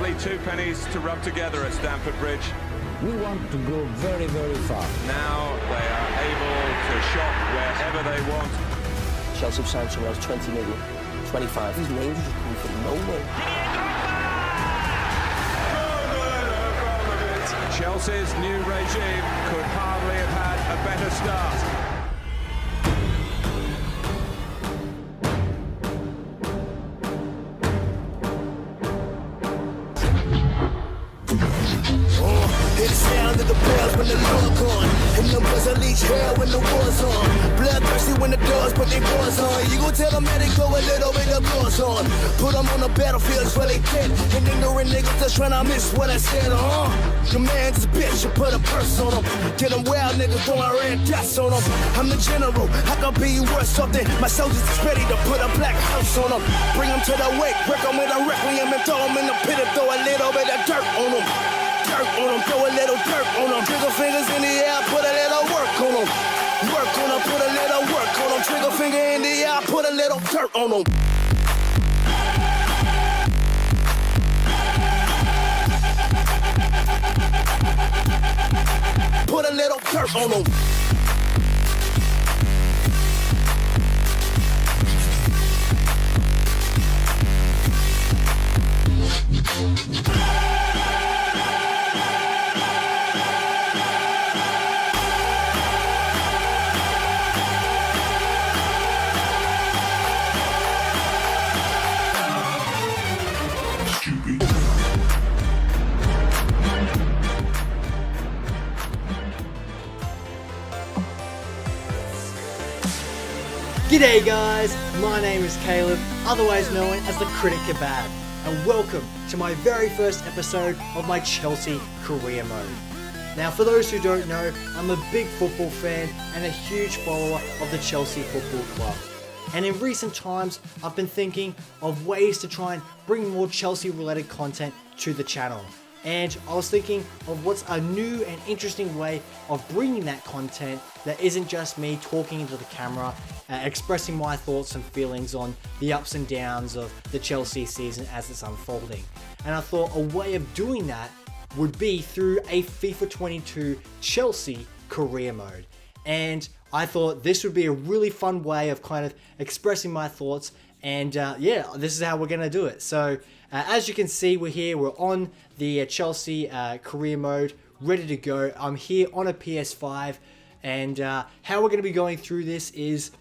Only two pennies to rub together at Stamford Bridge. We want to go very, very far. Now they are able to shop wherever they want. Chelsea have signed someone else 20 million, 25. These names are just coming from nowhere. Chelsea's new regime could hardly have had a better start. Hear the sound of the bells when the Lord gone. And numbers unleash hell when the war's on. Bloodthirsty when the doors put their paws on. You gon' tell them that it go a little bit of gloss on. Put them on the battlefield where they dead. And ignorant niggas just tryna miss what I said, Your man's a bitch, you put a purse on him. Get them wild niggas throwing red dots on them. I'm the general, I can be worth something. My soldiers is ready to put a black house on them. Bring them to the wake, break them with a requiem and throw them in the pit and throw a little bit of dirt on them. Dirt on them, throw a little dirt on them. Trigger fingers in the air, put a little work on them. Work on them, put a little work on them. Trigger finger in the air, put a little dirt on them. Put a little dirt on them. G'day guys, my name is Caleb, otherwise known as the Critic Kebab, and welcome to my very first episode of my Chelsea career mode. Now for those who don't know, I'm a big football fan and a huge follower of the Chelsea Football Club. And in recent times, I've been thinking of ways to try and bring more Chelsea related content to the channel. And I was thinking of what's a new and interesting way of bringing that content that isn't just me talking into the camera, expressing my thoughts and feelings on the ups and downs of the Chelsea season as it's unfolding. And I thought a way of doing that would be through a FIFA 22 Chelsea career mode. And I thought this would be a really fun way of kind of expressing my thoughts, and yeah, this is how we're going to do it. So as you can see, we're on the Chelsea career mode, ready to go. I'm here on a PS5, and how we're going to be going through this is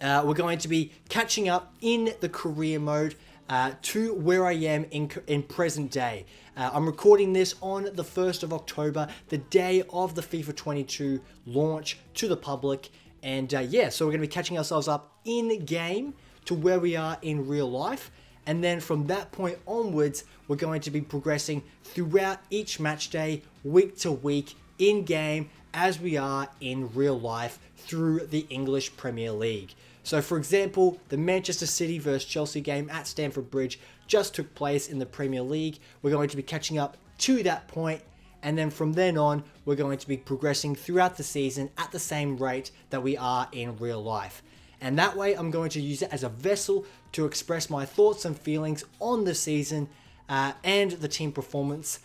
we're going to be catching up in the career mode to where I am in present day. I'm recording this on the 1st of October, the day of the FIFA 22 launch to the public, and yeah, so we're going to be catching ourselves up in game to where we are in real life. And then from that point onwards, we're going to be progressing throughout each match day, week to week, in game, as we are in real life through the English Premier League. So for example, the Manchester City vs Chelsea game at Stamford Bridge just took place in the Premier League. We're going to be catching up to that point, and then from then on, we're going to be progressing throughout the season at the same rate that we are in real life. And that way, I'm going to use it as a vessel to express my thoughts and feelings on the season and the team performance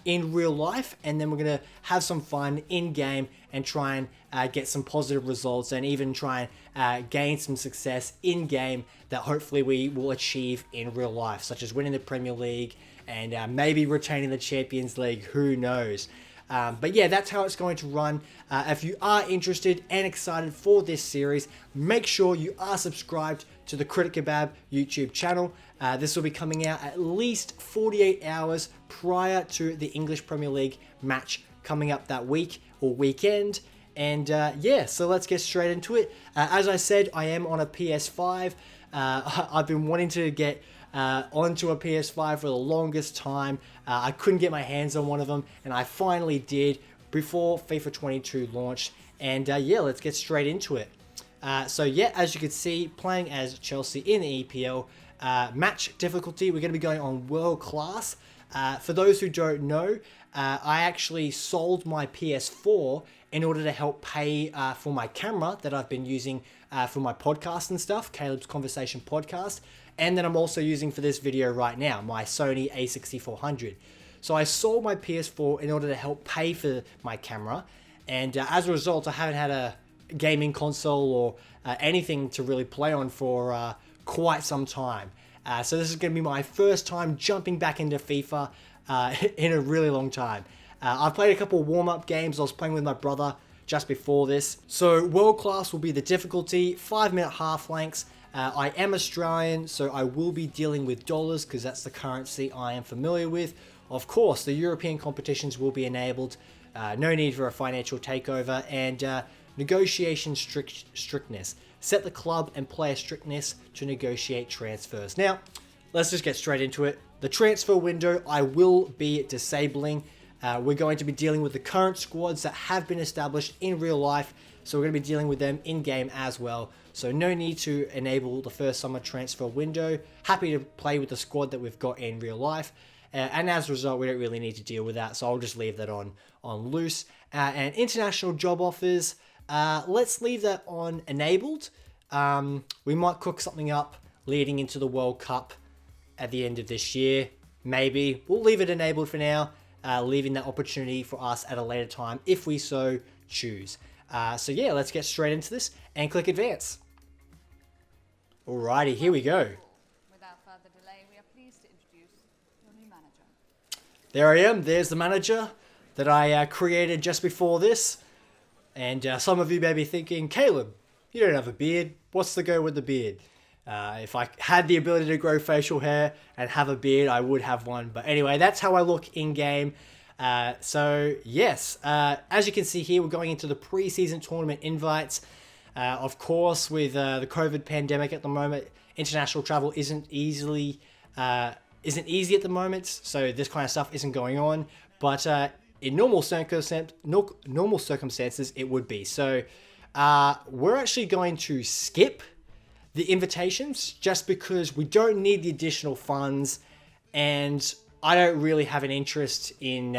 in real life. And then we're going to have some fun in game and try and get some positive results, and even try and gain some success in game that hopefully we will achieve in real life, such as winning the Premier League and maybe retaining the Champions League. Who knows? But yeah, that's how it's going to run. If you are interested and excited for this series, make sure you are subscribed to the Critic Kebab YouTube channel. This will be coming out at least 48 hours prior to the English Premier League match coming up that week or weekend. And yeah, so let's get straight into it. As I said, I am on a PS5. I've been wanting to get onto a PS5 for the longest time. I couldn't get my hands on one of them, and I finally did before FIFA 22 launched. And yeah, let's get straight into it. So yeah, as you can see, playing as Chelsea in the EPL, match difficulty, we're going to be going on world class. For those who don't know, I actually sold my PS4 in order to help pay for my camera that I've been using for my podcast and stuff, Caleb's Conversation podcast, and that I'm also using for this video right now, my Sony a6400. So I sold my PS4 in order to help pay for my camera, and as a result, I haven't had a gaming console or anything to really play on for quite some time. So this is going to be my first time jumping back into FIFA in a really long time. I've played a couple warm-up games. I was playing with my brother just before this. So world class will be the difficulty, 5-minute half lengths. I am Australian, so I will be dealing with dollars because that's the currency I am familiar with. Of course, the European competitions will be enabled. No need for a financial takeover, and negotiation strictness. Set the club and player strictness to negotiate transfers. Now, let's just get straight into it. The transfer window I will be disabling. We're going to be dealing with the current squads that have been established in real life, so we're going to be dealing with them in-game as well. So no need to enable the first summer transfer window. Happy to play with the squad that we've got in real life. And as a result, we don't really need to deal with that, so I'll just leave that on loose. And international job offers, let's leave that on enabled. We might cook something up leading into the World Cup at the end of this year. Maybe. We'll leave it enabled for now, leaving that opportunity for us at a later time if we so choose. So yeah, let's get straight into this and click advance. Alrighty, here we go. Without further delay, we are pleased to introduce your new manager. There I am. There's the manager that I created just before this. And some of you may be thinking, Caleb, you don't have a beard. What's the go with the beard? If I had the ability to grow facial hair and have a beard, I would have one. But anyway, that's how I look in game. So yes, as you can see here, we're going into the preseason tournament invites. Of course, with the COVID pandemic at the moment, international travel isn't easy at the moment. So this kind of stuff isn't going on. But in normal circumstances, it would be. So we're actually going to skip the invitations just because we don't need the additional funds, and I don't really have an interest in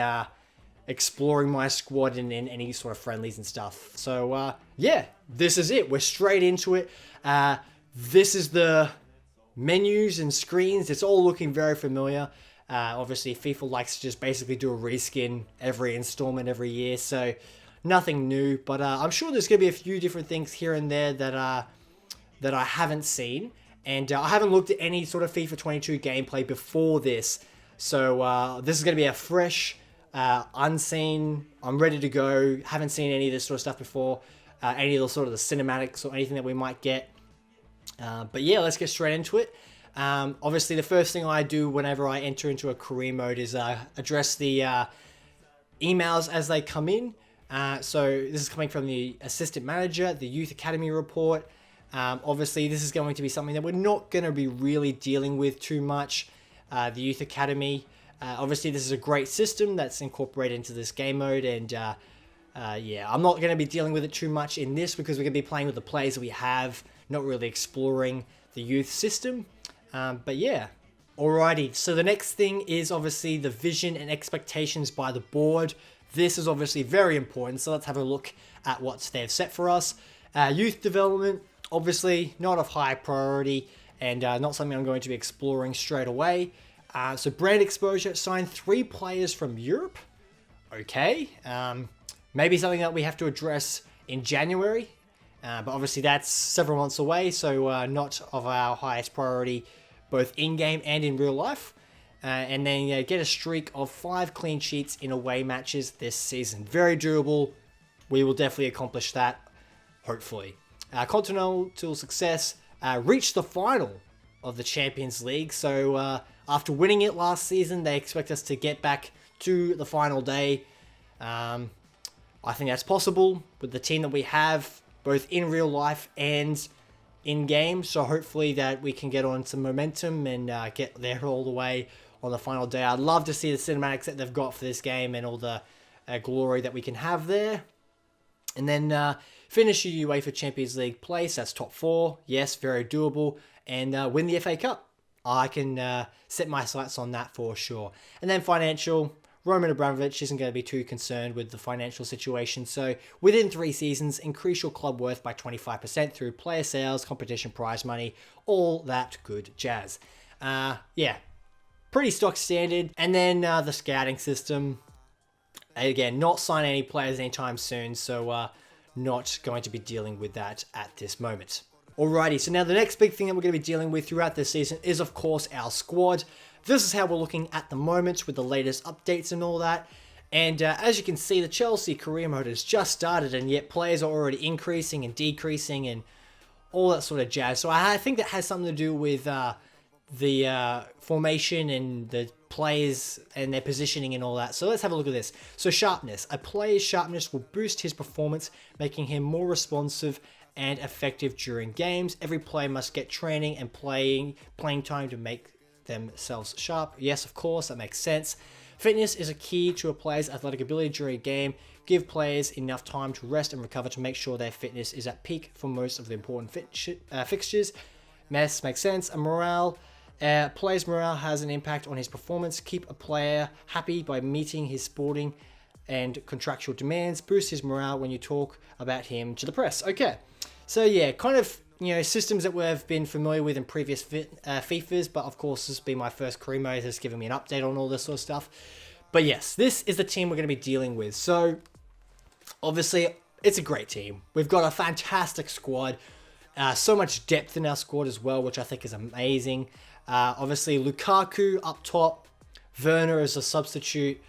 exploring my squad in any sort of friendlies and stuff. So yeah, this is it. We're straight into it. This is the menus and screens. It's all looking very familiar. Obviously, FIFA likes to just basically do a reskin every installment every year, so nothing new. But I'm sure there's going to be a few different things here and there that I haven't seen, and I haven't looked at any sort of FIFA 22 gameplay before this. So this is going to be a fresh, unseen. I'm ready to go. Haven't seen any of this sort of stuff before. Any of the sort of the cinematics or anything that we might get. But yeah, let's get straight into it. Obviously, the first thing I do whenever I enter into a career mode is address the emails as they come in. So this is coming from the assistant manager, the youth academy report. Obviously, this is going to be something that we're not going to be really dealing with too much. The youth academy. Obviously, this is a great system that's incorporated into this game mode, and yeah, I'm not going to be dealing with it too much in this because we're going to be playing with the players that we have, not really exploring the youth system. But yeah, alrighty. So the next thing is obviously the vision and expectations by the board. This is obviously very important, so let's have a look at what they've set for us. Youth development, obviously not of high priority, and not something I'm going to be exploring straight away. So brand exposure, sign 3 players from Europe. Okay, maybe something that we have to address in January, but obviously that's several months away, so not of our highest priority, both in-game and in real life. And then get a streak of 5 clean sheets in away matches this season. Very doable. We will definitely accomplish that, hopefully. Continental success, reach the final of the Champions League. So after winning it last season, they expect us to get back to the final day. I think that's possible with the team that we have, both in real life and in game. So hopefully that we can get on some momentum and get there all the way on the final day. I'd love to see the cinematics that they've got for this game and all the glory that we can have there. And then finish your UEFA Champions League place. That's top 4. Yes, very doable. And win the FA Cup. I can set my sights on that for sure. And then financial, Roman Abramovich isn't going to be too concerned with the financial situation. So within 3 seasons, increase your club worth by 25% through player sales, competition prize money, all that good jazz. Yeah, pretty stock standard. And then the scouting system. Again, not signing any players anytime soon, so not going to be dealing with that at this moment. Alrighty, so now the next big thing that we're going to be dealing with throughout this season is, of course, our squad. This is how we're looking at the moment with the latest updates and all that. And as you can see, the Chelsea career mode has just started, and yet players are already increasing and decreasing and all that sort of jazz. So I think that has something to do with the formation and the players and their positioning and all that. So let's have a look at this. So sharpness. A player's sharpness will boost his performance, making him more responsive and effective during games. Every player must get training and playing time to make themselves sharp. Yes, of course, that makes sense. Fitness is a key to a player's athletic ability during a game. Give players enough time to rest and recover to make sure their fitness is at peak for most of the important fixtures. Mess makes sense. And morale. Player's morale has an impact on his performance. Keep a player happy by meeting his sporting and contractual demands. Boost his morale when you talk about him to the press. Okay, so yeah, kind of, you know, systems that we've been familiar with in previous FIFAs, but of course this has been my first career mode, has given me an update on all this sort of stuff. But yes, this is the team we're going to be dealing with. So obviously it's a great team. We've got a fantastic squad. So much depth in our squad as well, which I think is amazing. Obviously Lukaku up top, Werner as a substitute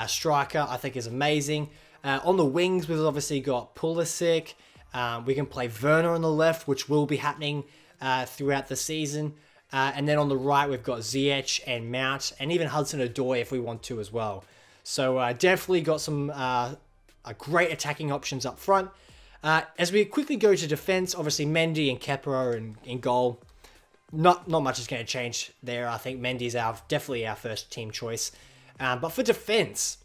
striker, I think is amazing. On the wings, we've obviously got Pulisic. We can play Werner on the left, which will be happening throughout the season. And then on the right, we've got Ziyech and Mount, and even Hudson Odoi if we want to as well. So definitely got some great attacking options up front. As we quickly go to defense, obviously Mendy and Kepa are in goal. Not much is going to change there. I think Mendy's definitely our first team choice. But for defense,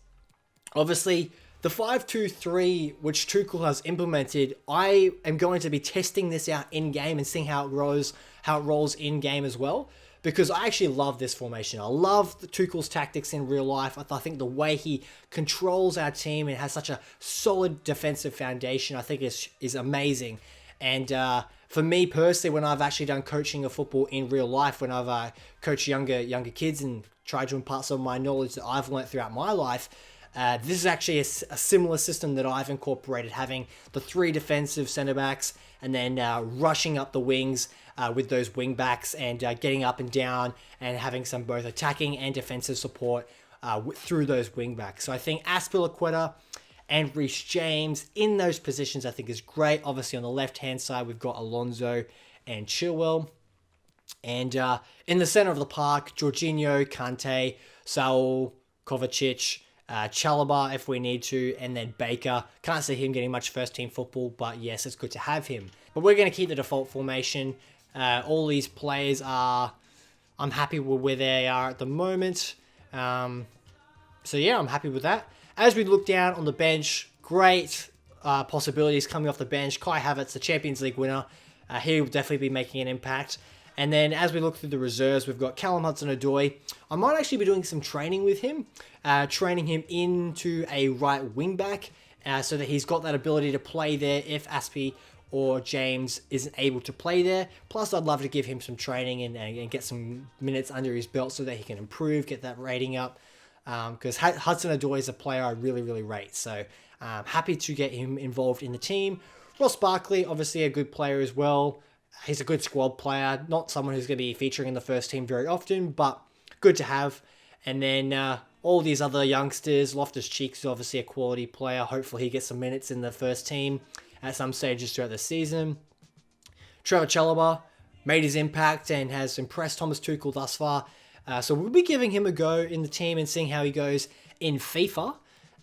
obviously the 5-2-3 which Tuchel has implemented, I am going to be testing this out in game and seeing how it rolls in game as well. Because I actually love this formation. I love the Tuchel's tactics in real life. I think the way he controls our team and has such a solid defensive foundation, I think is amazing. And for me personally, when I've actually done coaching of football in real life, when I've coached younger kids and tried to impart some of my knowledge that I've learnt throughout my life, this is actually a similar system that I've incorporated, having the 3 defensive centre backs and then rushing up the wings with those wing backs and getting up and down and having some both attacking and defensive support through those wing backs. So I think Aspilicueta and Reece James in those positions I think is great. Obviously on the left-hand side, we've got Alonso and Chilwell. And in the centre of the park, Jorginho, Kante, Saul, Kovacic, Chalobah if we need to, and then Baker. Can't see him getting much first-team football, but yes, it's good to have him. But we're going to keep the default formation. All these players I'm happy with where they are at the moment. So yeah, I'm happy with that. As we look down on the bench, great possibilities coming off the bench. Kai Havertz, the Champions League winner. He will definitely be making an impact. And then as we look through the reserves, we've got Callum, Hudson, Odoi. I might actually be doing some training with him, training him into a right wing back, so that he's got that ability to play there if Aspie or James isn't able to play there. Plus, I'd love to give him some training and get some minutes under his belt so that he can improve, get that rating up. Because Hudson Odoi is a player I really, really rate. So happy to get him involved in the team. Ross Barkley, obviously a good player as well. He's a good squad player. Not someone who's going to be featuring in the first team very often, but good to have. And then all these other youngsters. Loftus-Cheek is obviously a quality player. Hopefully he gets some minutes in the first team at some stages throughout the season. Trevor Chalobah made his impact and has impressed Thomas Tuchel thus far. So we'll be giving him a go in the team and seeing how he goes in FIFA.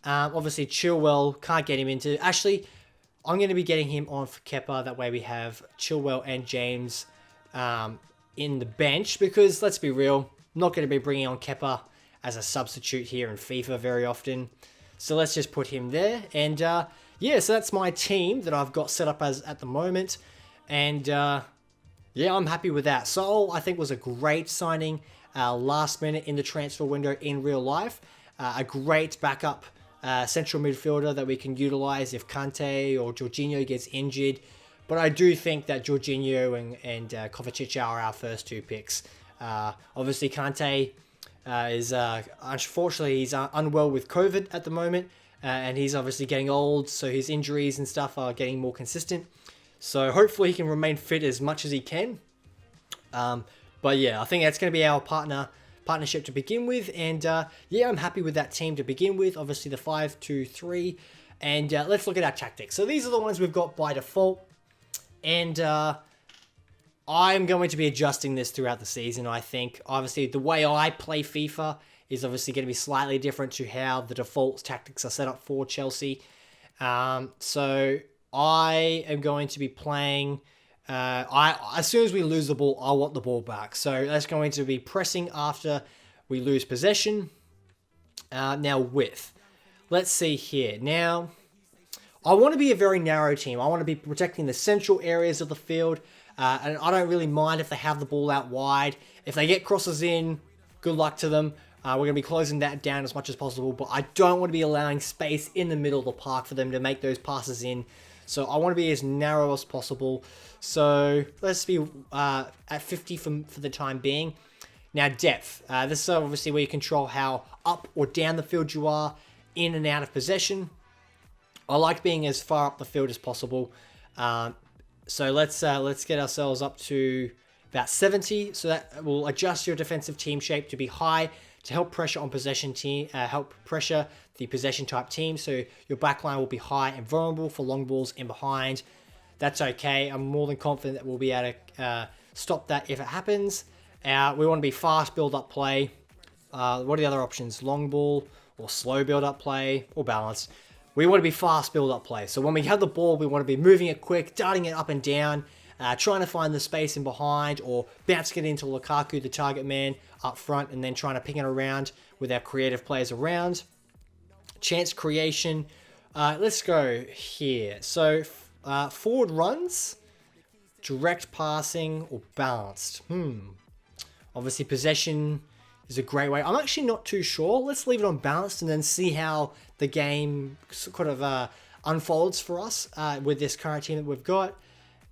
Obviously, Chilwell, can't get him into... Actually, I'm going to be getting him on for Kepa. That way we have Chilwell and James in the bench. Because, let's be real, I'm not going to be bringing on Kepa as a substitute here in FIFA very often. So let's just put him there. And yeah, so that's my team that I've got set up as at the moment. And yeah, I'm happy with that. Sol, I think, was a great signing last minute in the transfer window in real life. a great backup central midfielder that we can utilize if Kante or Jorginho gets injured. But I do think that Jorginho and Kovacic are our first 2 picks. Obviously, Kante is unfortunately he's unwell with COVID at the moment, and he's obviously getting old, so his injuries and stuff are getting more consistent. So hopefully he can remain fit as much as he can. But yeah, I think that's going to be our partnership to begin with, and yeah, I'm happy with that team to begin with. Obviously the 5-2-3, and let's look at our tactics. So these are the ones we've got by default, and I'm going to be adjusting this throughout the season. I think obviously the way I play FIFA is obviously going to be slightly different to how the default tactics are set up for Chelsea. So I am going to be playing. As soon as we lose the ball, I want the ball back. So that's going to be pressing after we lose possession. Now width. Let's see here. Now, I want to be a very narrow team. I want to be protecting the central areas of the field. And I don't really mind if they have the ball out wide. If they get crosses in, good luck to them. We're going to be closing that down as much as possible. But I don't want to be allowing space in the middle of the park for them to make those passes in. So I want to be as narrow as possible. So let's be at 50 for the time being. Now depth. This is obviously where you control how up or down the field you are, in and out of possession. I like being as far up the field as possible. So let's get ourselves up to about 70. So that will adjust your defensive team shape to be high to help pressure on possession team, help pressure the possession type team. So your backline will be high and vulnerable for long balls in behind. That's okay. I'm more than confident that we'll be able to stop that if it happens. We want to be fast build-up play. What are the other options? Long ball or slow build-up play or balance. We want to be fast build-up play. So when we have the ball, we want to be moving it quick, darting it up and down, trying to find the space in behind, or bouncing it into Lukaku, the target man, up front, and then trying to ping it around with our creative players around. Chance creation. Let's go here. So forward runs, direct passing, or balanced. Obviously possession is a great way. I'm actually not too sure. Let's leave it on balanced and then see how the game kind of unfolds for us with this current team that we've got.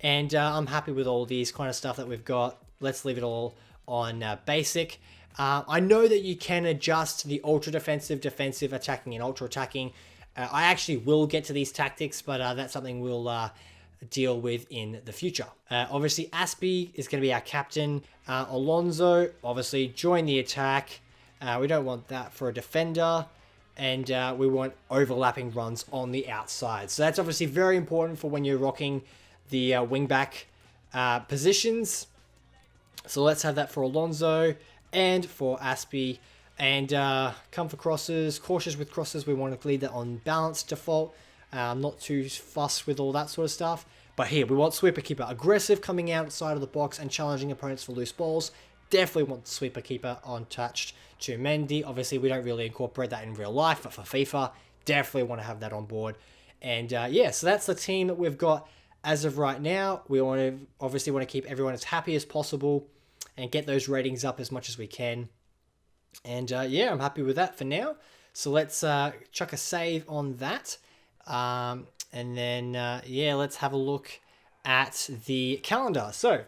And I'm happy with all these kind of stuff that we've got. Let's leave it all on basic. I know that you can adjust the ultra defensive, defensive, attacking, and ultra attacking. I actually will get to these tactics, but that's something we'll deal with in the future. Obviously, Aspie is going to be our captain. Alonso, obviously, join the attack. We don't want that for a defender. And we want overlapping runs on the outside. So that's obviously very important for when you're rocking the wing-back positions. So let's have that for Alonso and for Aspie. And come for crosses, cautious with crosses. We want to leave that on balanced default. Not too fussed with all that sort of stuff. But here, we want sweeper keeper. Aggressive, coming outside of the box and challenging opponents for loose balls. Definitely want the sweeper keeper untouched to Mendy. Obviously, we don't really incorporate that in real life, but for FIFA, definitely want to have that on board. And yeah, so that's the team that we've got as of right now. We obviously want to keep everyone as happy as possible and get those ratings up as much as we can. And yeah, I'm happy with that for now. So let's chuck a save on that. And then, yeah, let's have a look at the calendar. So,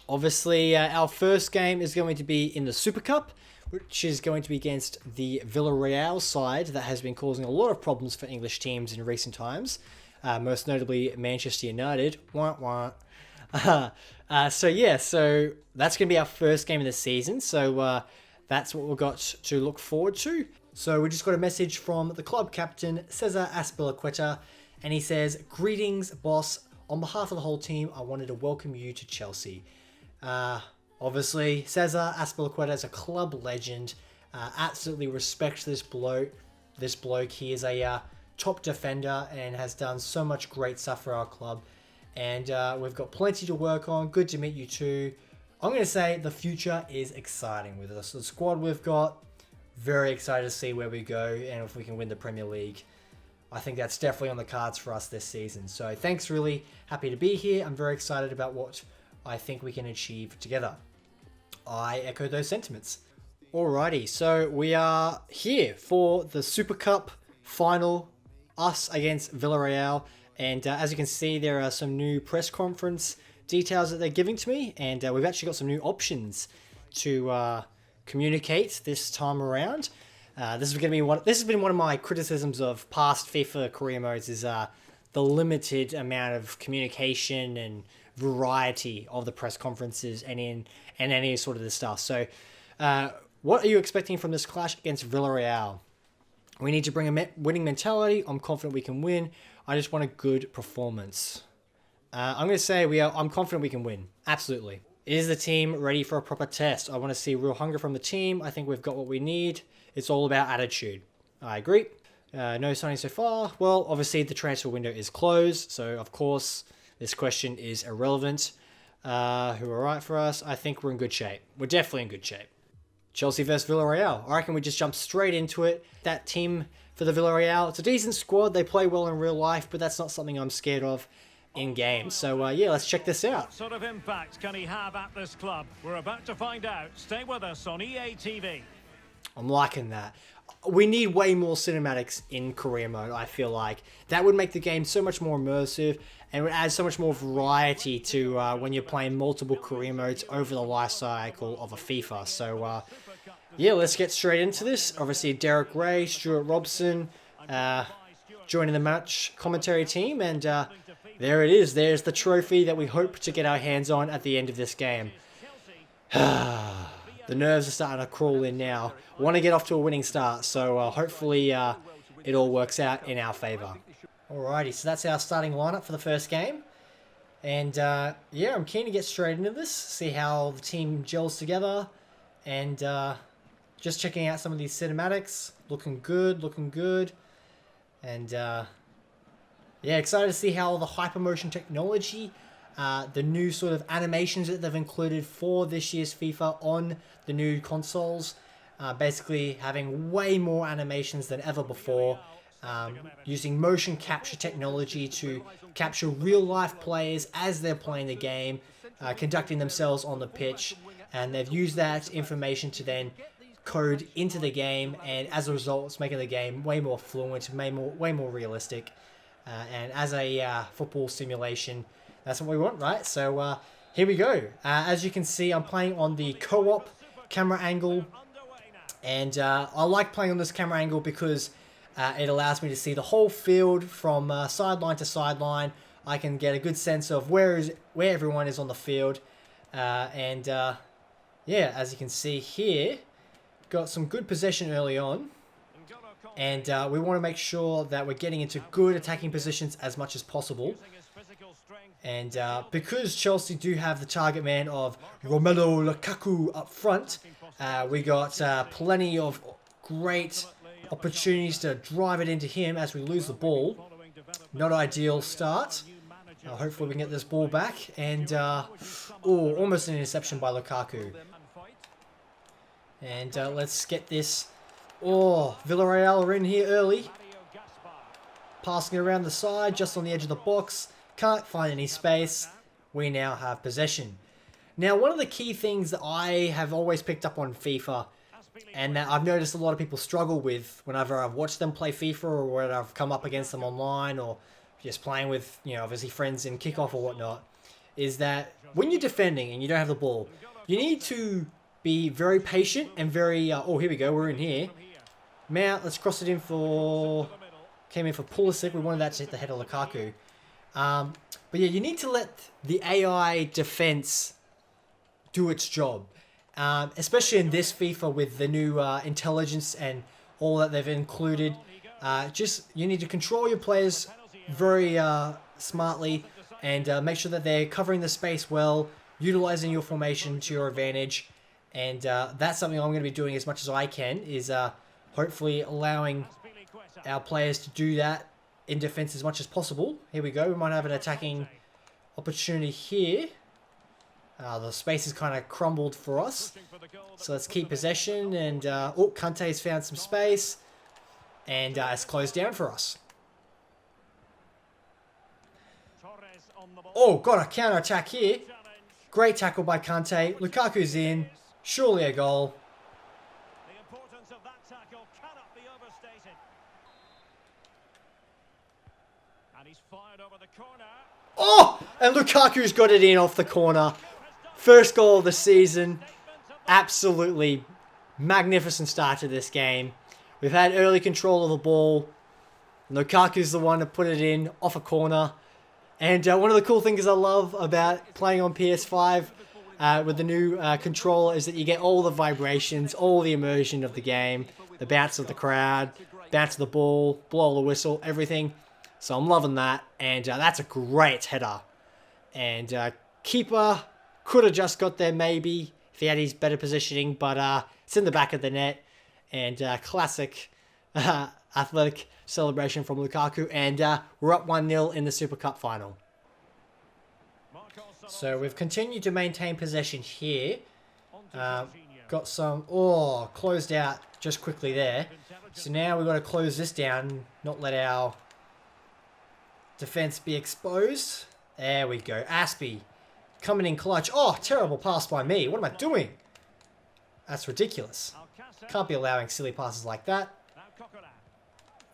obviously, our first game is going to be in the Super Cup, which is going to be against the Villarreal side that has been causing a lot of problems for English teams in recent times, most notably Manchester United. So, yeah, so that's going to be our first game of the season. So, that's what we've got to look forward to. So we just got a message from the club captain, Cesar Azpilicueta, and he says, "Greetings, boss. On behalf of the whole team, I wanted to welcome you to Chelsea." Obviously, Cesar Azpilicueta is a club legend. Absolutely respect this bloke. This bloke, he is a top defender and has done so much great stuff for our club. And we've got plenty to work on. Good to meet you too. I'm going to say the future is exciting with us. The squad we've got, very excited to see where we go and if we can win the Premier League. I think that's definitely on the cards for us this season. So thanks, really happy to be here. I'm very excited about what I think we can achieve together. I echo those sentiments. Alrighty, so we are here for the Super Cup final, us against Villarreal, and as you can see there are some new press conference details that they're giving to me, and we've actually got some new options to communicate this time around. This has been one of my criticisms of past FIFA career modes, is the limited amount of communication and variety of the press conferences and any sort of this stuff. So what are you expecting from this clash against Villarreal? We need to bring a winning mentality. I'm confident we can win. I just want a good performance. I'm going to say I'm confident we can win. Absolutely. Is the team ready for a proper test? I want to see real hunger from the team. I think we've got what we need. It's all about attitude. I agree. No signing so far. Well, obviously the transfer window is closed, so of course this question is irrelevant. Who are right for us? I think we're in good shape. We're definitely in good shape. Chelsea versus Villarreal. I reckon we just jump straight into it. That team for the Villarreal, it's a decent squad. They play well in real life, but that's not something I'm scared of in game. So yeah, let's check this out. What sort of impact can he have at this club? We're about to find out. Stay with us on EA TV. I'm liking that. We need way more cinematics in career mode, I feel like. That would make the game so much more immersive and would add so much more variety to when you're playing multiple career modes over the life cycle of a FIFA. So yeah, let's get straight into this. Obviously Derek Ray, Stuart Robson joining the match commentary team, and there it is. There's the trophy that we hope to get our hands on at the end of this game. The nerves are starting to crawl in now. Want to get off to a winning start, so hopefully it all works out in our favour. Alrighty, so that's our starting lineup for the first game. And yeah, I'm keen to get straight into this, see how the team gels together, and just checking out some of these cinematics. Looking good, looking good. And yeah, excited to see how the hypermotion technology, the new sort of animations that they've included for this year's FIFA on the new consoles, basically having way more animations than ever before, using motion capture technology to capture real life players as they're playing the game, conducting themselves on the pitch, and they've used that information to then code into the game, and as a result it's making the game way more fluent, way more realistic, and as a football simulation, that's what we want, right? So here we go. As you can see, I'm playing on the co-op camera angle, and I like playing on this camera angle because it allows me to see the whole field from sideline to sideline. I can get a good sense of where everyone is on the field, and yeah, as you can see here, got some good possession early on, and we want to make sure that we're getting into good attacking positions as much as possible. And because Chelsea do have the target man of Romelu Lukaku up front, we got plenty of great opportunities to drive it into him as we lose the ball. Not ideal start. Hopefully we can get this ball back, and almost an interception by Lukaku. And let's get this. Oh, Villarreal are in here early. Passing around the side, just on the edge of the box. Can't find any space. We now have possession. Now, one of the key things that I have always picked up on FIFA, and that I've noticed a lot of people struggle with whenever I've watched them play FIFA, or when I've come up against them online, or just playing with, you know, obviously friends in kickoff or whatnot, is that when you're defending and you don't have the ball, you need to be very patient and very... oh, here we go. We're in here. Mount, let's cross it in for... Came in for Pulisic. We wanted that to hit the head of Lukaku. But yeah, you need to let the AI defense do its job. Especially in this FIFA with the new intelligence and all that they've included. You need to control your players very smartly, and make sure that they're covering the space well, utilizing your formation to your advantage. And that's something I'm going to be doing as much as I can, is hopefully allowing our players to do that in defense as much as possible. Here we go. We might have an attacking opportunity here. The space is kind of crumbled for us. So let's keep possession. And oh, Kante's found some space. And it's closed down for us. Oh, got a counter-attack here. Great tackle by Kante. Lukaku's in. Surely a goal. fired over the corner. Oh! And Lukaku's got it in off the corner. First goal of the season. Absolutely magnificent start to this game. We've had early control of the ball. Lukaku's the one to put it in off a corner. And one of the cool things I love about playing on PS5 with the new controller is that you get all the vibrations, all the immersion of the game, the bounce of the crowd, bounce of the ball, blow the whistle, everything. So I'm loving that. And that's a great header. And keeper could have just got there maybe if he had his better positioning, but it's in the back of the net. And classic athletic celebration from Lukaku. And we're up 1-0 in the Super Cup final. So we've continued to maintain possession here. Got some... Oh, closed out just quickly there. So now we've got to close this down, not let our defense be exposed. There we go. Aspie coming in clutch. Oh, terrible pass by me. What am I doing? That's ridiculous. Can't be allowing silly passes like that.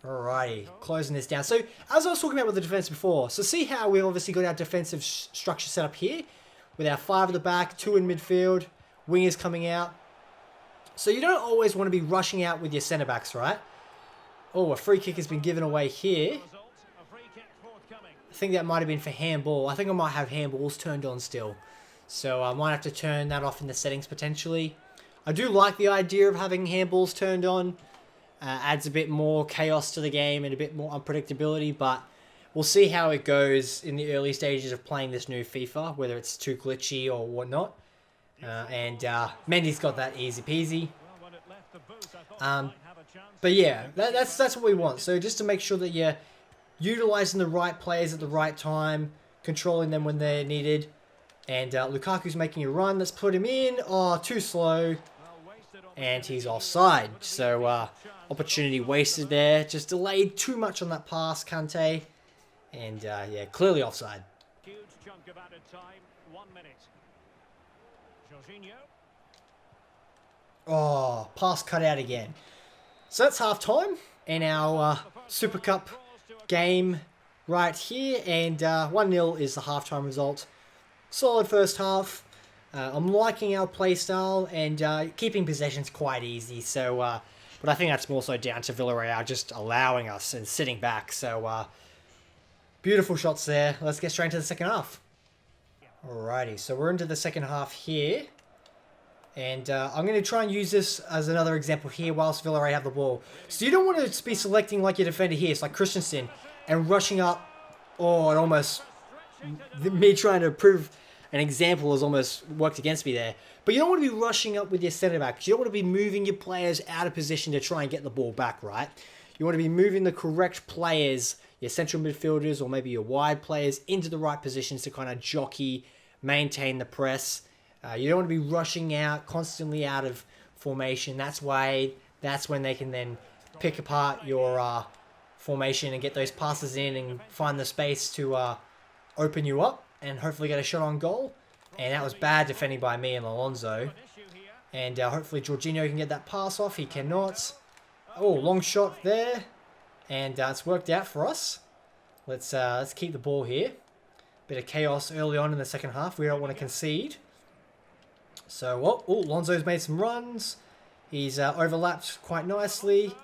Alrighty, closing this down. So, as I was talking about with the defense before, so see how we obviously got our defensive structure set up here with our 5 at the back, 2 in midfield, wingers coming out. So you don't always want to be rushing out with your centre backs, right? Oh, a free kick has been given away here. I think that might have been for handball. I think I might have handballs turned on still. So I might have to turn that off in the settings potentially. I do like the idea of having handballs turned on. Adds a bit more chaos to the game and a bit more unpredictability, but we'll see how it goes in the early stages of playing this new FIFA, whether it's too glitchy or whatnot. And Mendy's got that easy peasy. But yeah, that's what we want. So just to make sure that you're utilising the right players at the right time, controlling them when they're needed. And Lukaku's making a run. Let's put him in. Oh, too slow. And he's offside. So opportunity wasted there. Just delayed too much on that pass, Kante. And yeah, clearly offside. Huge chunk of added time. 1 minute. Jorginho. Oh, pass cut out again. So that's half time in our Super Cup game right here. And 1-0 is the halftime result. Solid first half. I'm liking our play style and keeping possession's quite easy. So, but I think that's more so down to Villarreal just allowing us and sitting back. So, beautiful shots there. Let's get straight into the second half. Alrighty, so we're into the second half here. And I'm going to try and use this as another example here whilst Villarreal have the ball. So you don't want to be selecting like your defender here. It's like Christensen and rushing up. Oh, it almost... Me trying to prove an example has almost worked against me there. But you don't want to be rushing up with your centre back. You don't want to be moving your players out of position to try and get the ball back, right? You want to be moving the correct players, your central midfielders or maybe your wide players, into the right positions to kind of jockey, maintain the press. You don't want to be rushing out, constantly out of formation. That's when they can then pick apart your formation and get those passes in and find the space to open you up and hopefully get a shot on goal. And that was bad defending by me and Alonso. And hopefully Jorginho can get that pass off. He cannot. Oh, long shot there. And it's worked out for us. Let's keep the ball here. Bit of chaos early on in the second half. We don't want to concede. So, oh, Alonso's made some runs. He's overlapped quite nicely.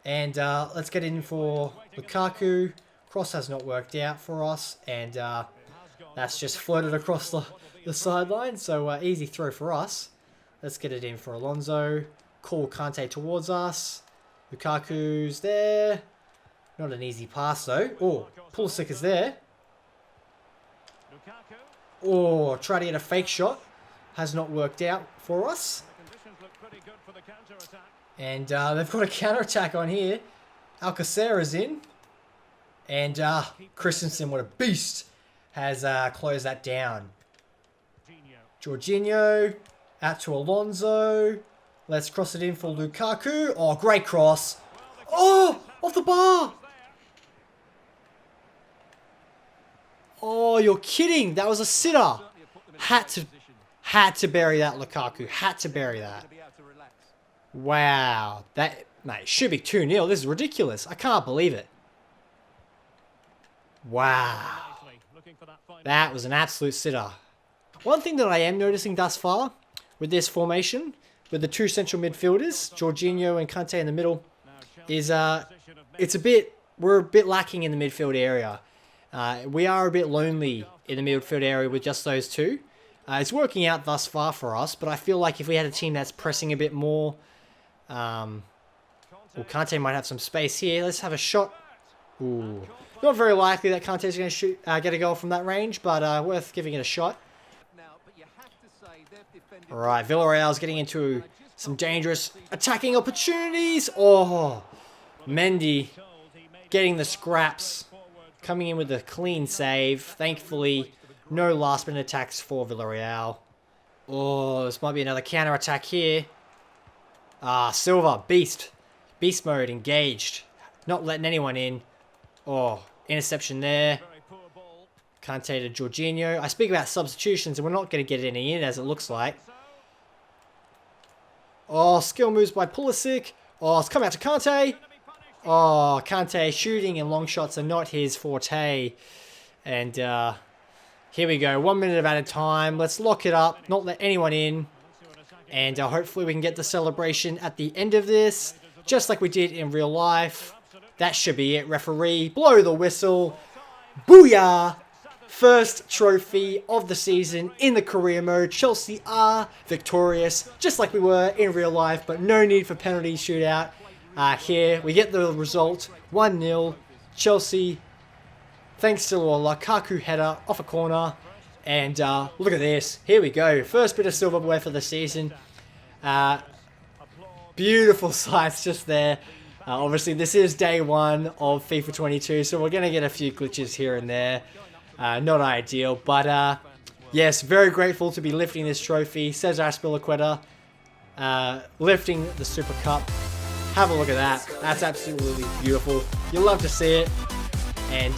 And let's get in for Lukaku. Cross has not worked out for us. And that's just floated across the sideline. So, easy throw for us. Let's get it in for Alonso. Call Kante towards us. Lukaku's there. Not an easy pass, though. Oh, Pulisic is there. Oh, try to get a fake shot. Has not worked out for us. And they've got a counter-attack on here. Alcacer's in. And Christensen, what a beast, has closed that down. Jorginho out to Alonso. Let's cross it in for Lukaku. Oh, great cross. Oh, off the bar. Oh, you're kidding. That was a sitter. Had to bury that, Lukaku. Had to bury that. Wow. That, mate, should be 2-0. This is ridiculous. I can't believe it. Wow. That was an absolute sitter. One thing that I am noticing thus far with this formation, with the two central midfielders, Jorginho and Kante in the middle, is we're a bit lacking in the midfield area. We are a bit lonely in the midfield area with just those two. It's working out thus far for us, but I feel like if we had a team that's pressing a bit more, well, Kante might have some space here. Let's have a shot. Ooh, not very likely that Kante's going to get a goal from that range, but worth giving it a shot. All right, Villarreal's getting into some dangerous attacking opportunities. Oh, Mendy getting the scraps, coming in with a clean save. Thankfully, no last-minute attacks for Villarreal. Oh, this might be another counter-attack here. Silva, beast. Beast mode, engaged. Not letting anyone in. Oh, interception there. Kante to Jorginho. I speak about substitutions, and we're not going to get any in, as it looks like. Oh, skill moves by Pulisic. Oh, it's come out to Kante. Oh, Kante shooting and long shots are not his forte. And here we go. 1 minute of added time. Let's lock it up. Not let anyone in. And hopefully we can get the celebration at the end of this. Just like we did in real life. That should be it. Referee, blow the whistle. Booyah! First trophy of the season in the career mode. Chelsea are victorious, just like we were in real life, but no need for penalty shootout. Here, we get the result, 1-0. Chelsea, thanks to a Lukaku header off a corner. And look at this. Here we go. First bit of silverware for the season. Beautiful sights just there. Obviously, this is day one of FIFA 22, so we're going to get a few glitches here and there. Not ideal, but yes, very grateful to be lifting this trophy. Cesar Azpilicueta lifting the Super Cup. Have a look at that. That's absolutely beautiful. You'll love to see it. And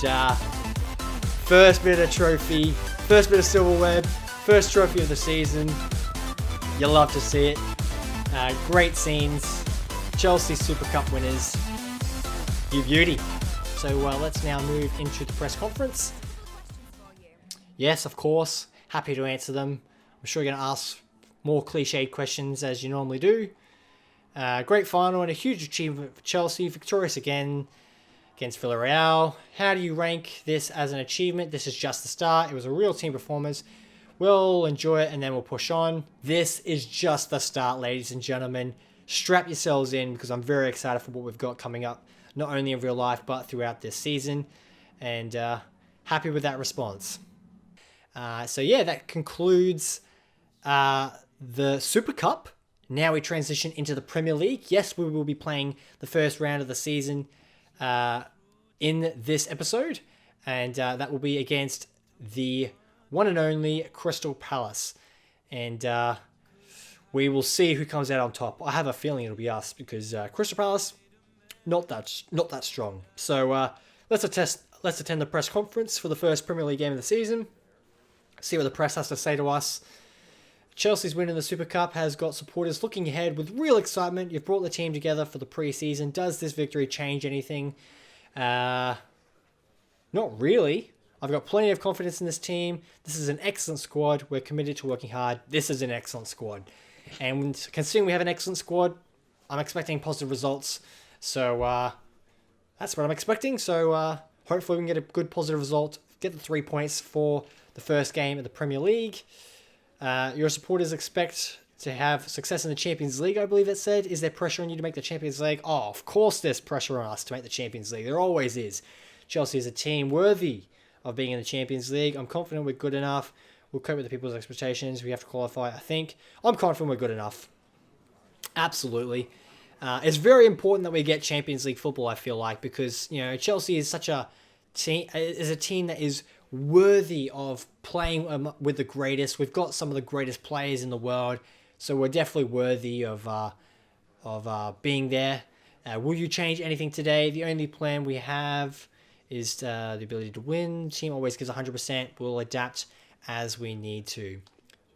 first bit of trophy, first bit of silverware, first trophy of the season. You'll love to see it. Great scenes. Chelsea Super Cup winners. You beauty. So let's now move into the press conference. Yes, of course. Happy to answer them. I'm sure you're going to ask more cliched questions as you normally do. Great final and a huge achievement for Chelsea. Victorious again against Villarreal. How do you rank this as an achievement? This is just the start. It was a real team performance. We'll enjoy it and then we'll push on. This is just the start, ladies and gentlemen. Strap yourselves in because I'm very excited for what we've got coming up. Not only in real life, but throughout this season. And happy with that response. So yeah, that concludes the Super Cup. Now we transition into the Premier League. Yes, we will be playing the first round of the season in this episode. And that will be against the one and only Crystal Palace. And we will see who comes out on top. I have a feeling it'll be us because Crystal Palace, not that strong. So let's attend the press conference for the first Premier League game of the season. See what the press has to say to us. Chelsea's win in the Super Cup has got supporters looking ahead with real excitement. You've brought the team together for the pre-season. Does this victory change anything? Not really. I've got plenty of confidence in this team. This is an excellent squad. We're committed to working hard. This is an excellent squad. And considering we have an excellent squad, I'm expecting positive results. So that's what I'm expecting. So hopefully we can get a good positive result. Get the 3 points for the first game of the Premier League. Your supporters expect to have success in the Champions League, I believe it said. Is there pressure on you to make the Champions League? Oh, of course there's pressure on us to make the Champions League. There always is. Chelsea is a team worthy of being in the Champions League. I'm confident we're good enough. We'll cope with the people's expectations. We have to qualify, I think. I'm confident we're good enough. Absolutely. It's very important that we get Champions League football, I feel like, because, you know, Chelsea is such a team, is a team that is worthy of playing with the greatest. We've got some of the greatest players in the world, so we're definitely worthy of being there. Will you change anything today? The only plan we have is the ability to win. The team always gives 100%. We'll adapt as we need to.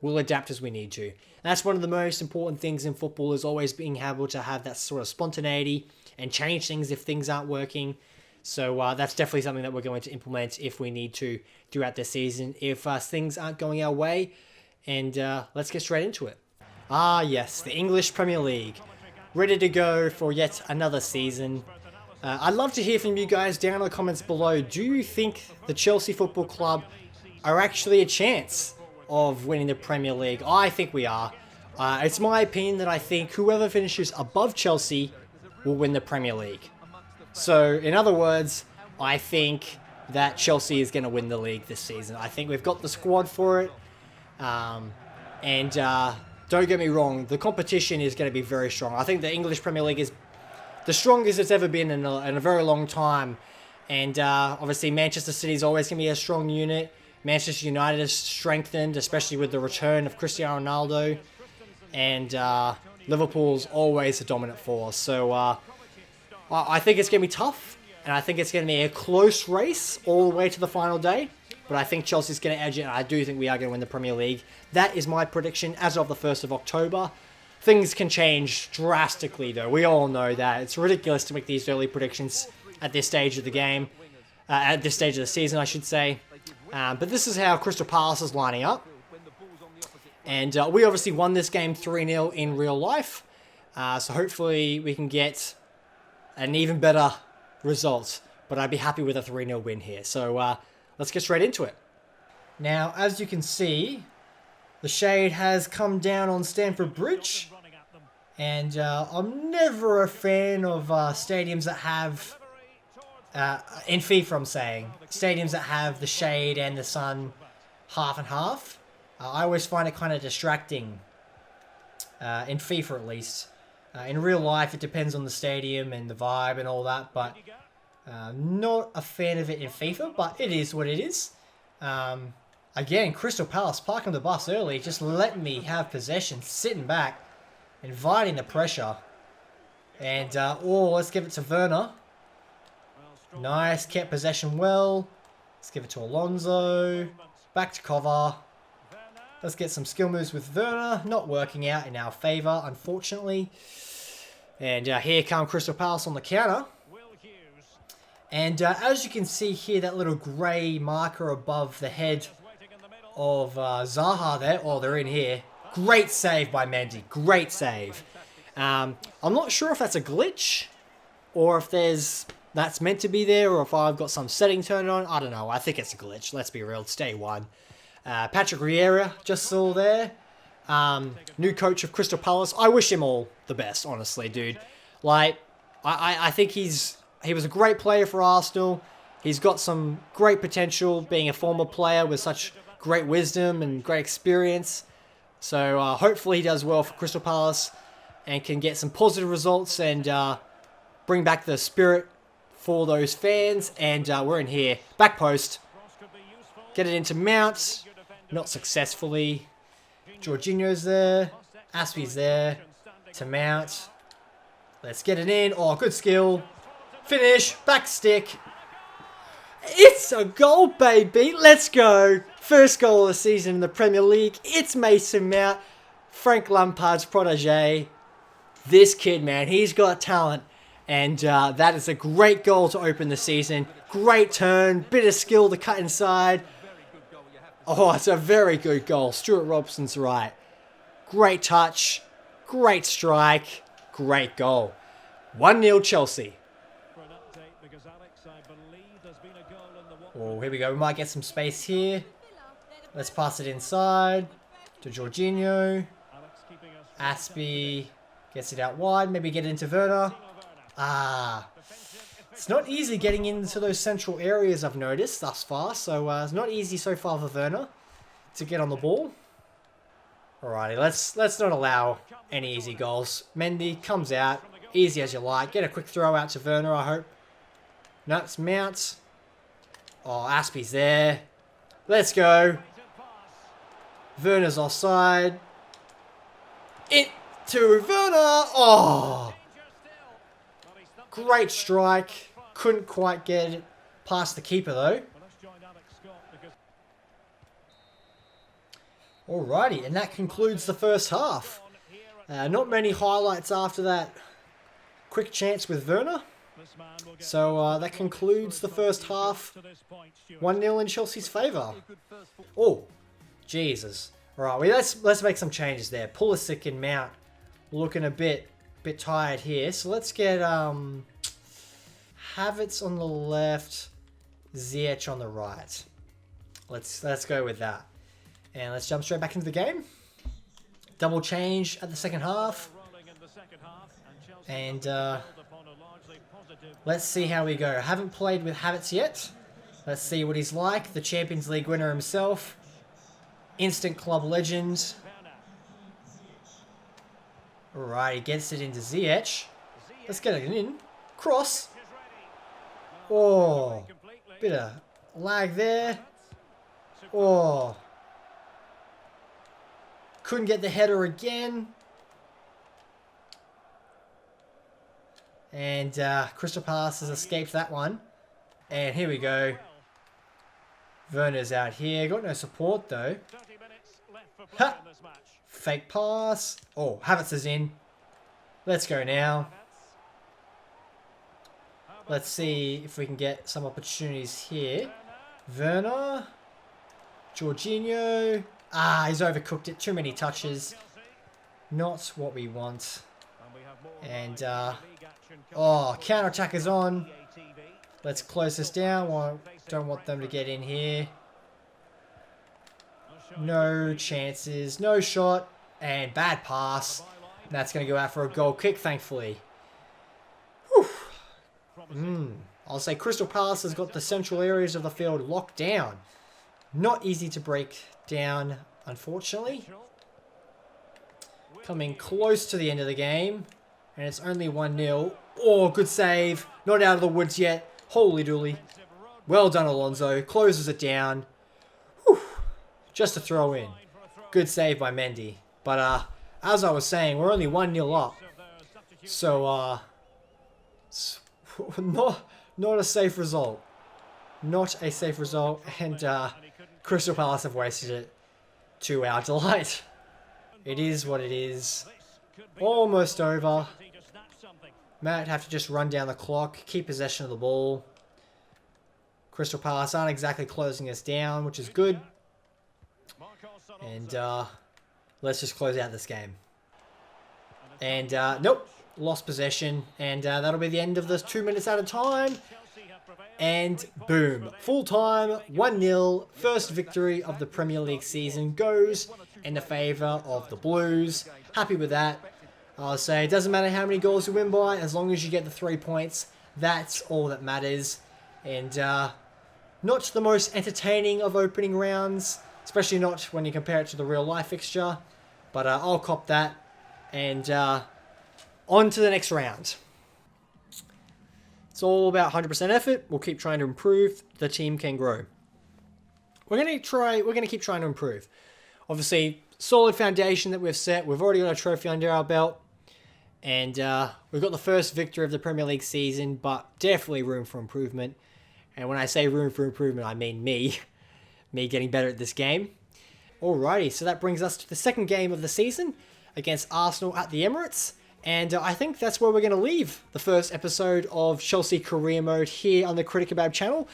And that's one of the most important things in football, is always being able to have that sort of spontaneity and change things if things aren't working. So that's definitely something that we're going to implement if we need to throughout the season, if things aren't going our way. And let's get straight into it. Ah, yes, the English Premier League. Ready to go for yet another season. I'd love to hear from you guys down in the comments below. Do you think the Chelsea Football Club are actually a chance of winning the Premier League? I think we are. It's my opinion that I think whoever finishes above Chelsea will win the Premier League. So, in other words, I think that Chelsea is going to win the league this season. I think we've got the squad for it. Don't get me wrong, the competition is going to be very strong. I think the English Premier League is the strongest it's ever been in a very long time. And obviously Manchester City is always going to be a strong unit. Manchester United is strengthened, especially with the return of Cristiano Ronaldo. And Liverpool's always a dominant force. So I think it's going to be tough. And I think it's going to be a close race all the way to the final day. But I think Chelsea's going to edge it, and I do think we are going to win the Premier League. That is my prediction as of the 1st of October. Things can change drastically, though. We all know that. It's ridiculous to make these early predictions at this stage of the game. At this stage of the season, I should say. But this is how Crystal Palace is lining up. And we obviously won this game 3-0 in real life. So hopefully we can get an even better result. But I'd be happy with a 3-0 win here. So let's get straight into it. Now, as you can see, the shade has come down on Stamford Bridge. And I'm never a fan of stadiums that have, in FIFA I'm saying, stadiums that have the shade and the sun half and half. I always find it kind of distracting, in FIFA at least. In real life, it depends on the stadium and the vibe and all that, but not a fan of it in FIFA, but it is what it is. Again, Crystal Palace parking the bus early, just letting me have possession, sitting back, inviting the pressure. And, let's give it to Werner. Nice, kept possession well. Let's give it to Alonso. Back to cover. Let's get some skill moves with Werner. Not working out in our favour, unfortunately. And here come Crystal Palace on the counter. And as you can see here, that little grey marker above the head of Zaha there. Oh, they're in here. Great save by Mendy. Great save. I'm not sure if that's a glitch or if that's meant to be there or if I've got some setting turned on. I don't know. I think it's a glitch. Let's be real. It's day one. Patrick Vieira just saw there. New coach of Crystal Palace. I wish him all the best, honestly, dude. Like, I think he was a great player for Arsenal. He's got some great potential being a former player with such great wisdom and great experience. So hopefully he does well for Crystal Palace and can get some positive results and bring back the spirit for those fans. And we're in here. Back post. Get it into Mount. Not successfully. Jorginho's there. Aspie's there. To Mount. Let's get it in. Oh, good skill. Finish. Back stick. It's a goal, baby. Let's go. First goal of the season in the Premier League. It's Mason Mount. Frank Lampard's protege. This kid, man, he's got talent. And that is a great goal to open the season. Great turn. Bit of skill to cut inside. Oh, it's a very good goal. Stuart Robson's right. Great touch. Great strike. Great goal. 1-0 Chelsea. Oh, here we go. We might get some space here. Let's pass it inside to Jorginho. Aspie gets it out wide. Maybe get it into Werner. It's not easy getting into those central areas, I've noticed thus far. So it's not easy so far for Werner to get on the ball. Alrighty, let's not allow any easy goals. Mendy comes out, easy as you like. Get a quick throw out to Werner, I hope. No, it's Mount. Oh, Aspie's there. Let's go. Werner's offside. Into Werner. Oh. Great strike. Couldn't quite get it past the keeper, though. Alrighty, and that concludes the first half. Not many highlights after that quick chance with Werner. So that concludes the first half. 1-0 in Chelsea's favour. Oh, Jesus. Alright, let's make some changes there. Pulisic and Mount looking a bit tired here. So let's get Havertz on the left, Ziyech on the right. Let's go with that. And let's jump straight back into the game. Double change at the second half. And let's see how we go. I haven't played with Havertz yet. Let's see what he's like. The Champions League winner himself. Instant club legend. Alright, he gets it into Ziyech. Let's get it in. Cross. Oh, bit of lag there. Oh. Couldn't get the header again. And Crystal Palace has escaped that one. And here we go. Werner's out here. Got no support though. Ha! Fake pass. Oh, Havertz is in. Let's go now. Let's see if we can get some opportunities here. Werner. Jorginho. Ah, he's overcooked it. Too many touches. Not what we want. And, oh, counter-attack is on. Let's close this down. Don't want them to get in here. No chances. No shot. And bad pass. And that's going to go out for a goal kick, thankfully. I'll say Crystal Palace has got the central areas of the field locked down. Not easy to break down, unfortunately. Coming close to the end of the game. And it's only 1-0. Oh, good save. Not out of the woods yet. Holy dooly. Well done, Alonso. Closes it down. Whew. Just a throw in. Good save by Mendy. But as I was saying, we're only 1-0 up. So, not a safe result. Not a safe result. And Crystal Palace have wasted it to our delight. It is what it is. Almost over. Might have to just run down the clock, keep possession of the ball. Crystal Palace aren't exactly closing us down, which is good. And let's just close out this game. And nope, lost possession. And that'll be the end of this 2 minutes at a time. And boom, full time, 1-0. First victory of the Premier League season goes in the favour of the Blues. Happy with that. I'll say it doesn't matter how many goals you win by, as long as you get the 3 points. That's all that matters. And not the most entertaining of opening rounds, especially not when you compare it to the real life fixture. But I'll cop that. And on to the next round. It's all about 100% effort. We'll keep trying to improve. The team can grow. We're going to keep trying to improve. Obviously, solid foundation that we've set. We've already got a trophy under our belt. And we've got the first victory of the Premier League season, but definitely room for improvement. And when I say room for improvement, I mean me. Me getting better at this game. Alrighty, so that brings us to the second game of the season against Arsenal at the Emirates. And I think that's where we're going to leave the first episode of Chelsea Career Mode here on the Critic Kebab channel.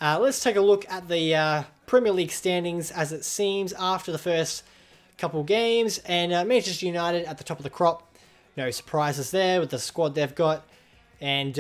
Let's take a look at the Premier League standings as it seems after the first couple games. And Manchester United at the top of the crop. No surprises there with the squad they've got. And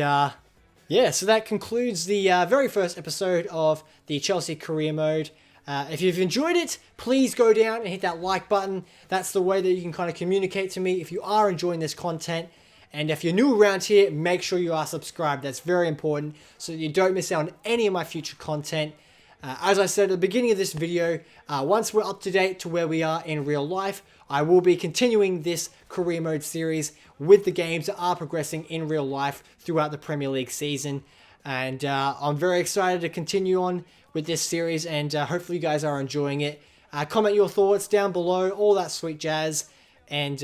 yeah, so that concludes the very first episode of the Chelsea Career Mode. If you've enjoyed it, please go down and hit that like button. That's the way that you can kind of communicate to me if you are enjoying this content. And if you're new around here, make sure you are subscribed. That's very important so that you don't miss out on any of my future content. As I said at the beginning of this video, once we're up to date to where we are in real life, I will be continuing this career mode series with the games that are progressing in real life throughout the Premier League season. And I'm very excited to continue on with this series, and hopefully you guys are enjoying it. Comment your thoughts down below, all that sweet jazz. And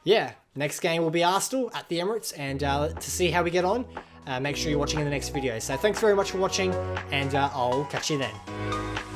yeah, next game will be Arsenal at the Emirates, and to see how we get on, make sure you're watching in the next video. So thanks very much for watching, and I'll catch you then.